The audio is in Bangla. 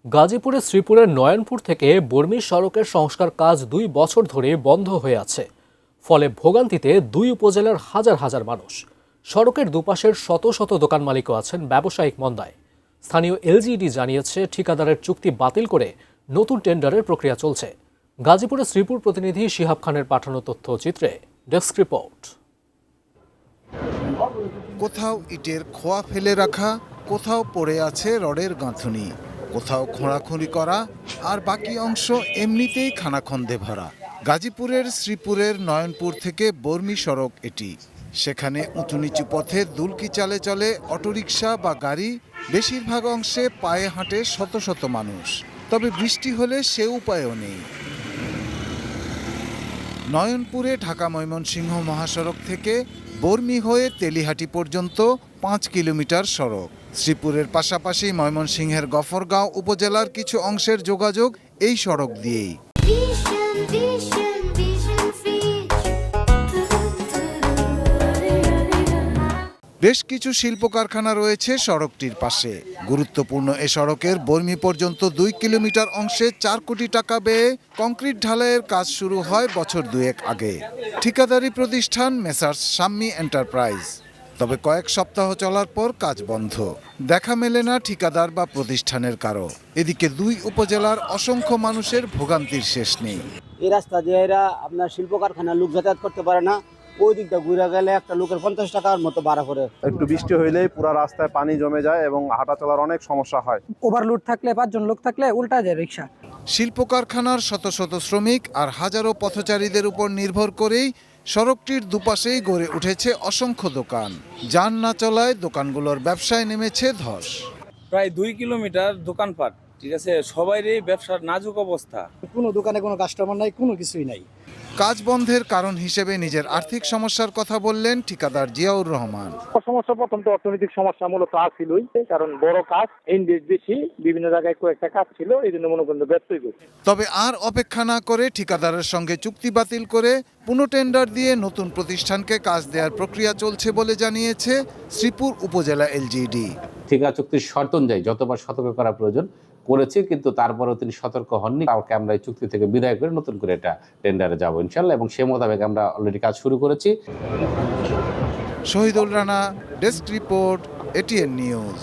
গাজীপুরের শ্রীপুরের নয়নপুর থেকে বর্মি সড়কের সংস্কার কাজ 2 বছর ধরে বন্ধ হয়ে আছে। ফলে ভোগান্তিতে 2 উপজেলার হাজার হাজার মানুষ। সড়কের দুপাশের শত শত দোকান মালিকও আছেন ব্যবসায়িক মন্দায়। স্থানীয় এলজিইডি জানিয়েছে ঠিকাদারের চুক্তি বাতিল করে নতুন টেন্ডারের প্রক্রিয়া চলছে। গাজীপুরের শ্রীপুর প্রতিনিধি শিহাব খানের পাঠানো তথ্যচিত্রে ডেস্ক রিপোর্ট। কোথাও ইটের খোয়া ফেলে রাখা, কোথাও পড়ে আছে রডের গাঁথুনি, কোথাও খোঁড়াখুঁড়ি করা, আর বাকি অংশ এমনিতেই খানাখন্দে ভরা। গাজীপুরের শ্রীপুরের নয়নপুর থেকে বর্মি সড়ক এটি। সেখানে উঁচু নিচু পথে দুলকি চালে চলে অটোরিকশা বা গাড়ি, বেশিরভাগ অংশে পায়ে হাঁটে শত শত মানুষ। তবে বৃষ্টি হলে সে উপায়ও নেই। নয়নপুরে ঢাকা ময়মনসিংহ মহাসড়ক থেকে বর্মি হয়ে তেলিহাটি পর্যন্ত 5 কিলোমিটার সড়ক। শ্রীপুরের পাশাপাশি ময়মনসিংহের গফরগাঁও উপজেলার কিছু অংশের যোগাযোগ এই সড়ক দিয়েই। বেশ কিছু শিল্প কারখানা রয়েছে সড়কটির পাশে। গুরুত্বপূর্ণ এ সড়কের বর্মি পর্যন্ত 2 কিলোমিটার অংশে 4 কোটি টাকা ব্যয়ে কংক্রিট ঢালাইয়ের কাজ শুরু হয় বছর 2 আগে। ঠিকাদারি প্রতিষ্ঠান মেসার্স শাম্মী এন্টারপ্রাইজ। তবে কয়েক সপ্তাহ চলার পর কাজ বন্ধ। দেখা মেলে না ঠিকাদার বা প্রতিষ্ঠানের কারো। এদিকে 2 উপজেলার অসংখ্য মানুষের ভোগান্তির শেষ নেই। এই রাস্তা দিয়ে এরা আপনার শিল্প কারখানার লোক যাতায়াত করতে পারে না। ওই দিকটা ঘুরে গেলে একটা লোকের 50 টাকার মতো ভাড়া করে। একটু বৃষ্টি হইলেই পুরো রাস্তায় পানি জমে যায় এবং হাঁটা চলার অনেক সমস্যা হয়। ওভারলোড থাকলে 5 জন লোক থাকলে উল্টা যায় রিক্সা। শিল্প কারখানার শত শত শ্রমিক আর হাজারো পথচারীদের উপর নির্ভর করেই সড়কটির দুপাশেই গড়ে উঠেছে অসংখ্য দোকান। যান না চলায় দোকানগুলোর ব্যবসায় নেমেছে ধস। প্রায় 2 কিলোমিটার দোকানপাট, ঠিক আছে, সবাইরই ব্যবসার নাজুক অবস্থা। কোনো দোকানে কোনো কাস্টমার নাই, কোনো কিছুই নাই। কাজ বন্ধের কারণ হিসেবে নিজের আর্থিক সমস্যার কথা বললেন ঠিকাদার জিয়াউর রহমান। সমস্যা প্রথম তো অর্থনৈতিক সমস্যা মূলত আসিলই, কারণ বড় কাজ, ইনভেস্ট বেশি, বিভিন্ন জায়গায় কয়েকটা কাজ ছিল, এই জন্য মনে করেন ব্যস্ত হয়ে গেছে। তবে আর অপেক্ষা না করে ঠিকাদারের সঙ্গে চুক্তি বাতিল করে পুনঃটেন্ডার দিয়ে নতুন প্রতিষ্ঠানকে কাজ দেওয়ার প্রক্রিয়া চলছে বলে জানিয়েছে শ্রীপুর উপজেলা এলজিইডি। ঠিকা চুক্তির শর্ত অনুযায়ী যতবার সতর্ক করা প্রয়োজন করেছি, কিন্তু তারপরেও তিনি সতর্ক হননি। কাউকে আমরা এই চুক্তি থেকে বিদায় করে নতুন করে এটা টেন্ডারে যাবো ইনশাল্লাহ, এবং সে মোতাবেক আমরা অলরেডি কাজ শুরু করেছি। Shahidul Rana, desk report, ATN news.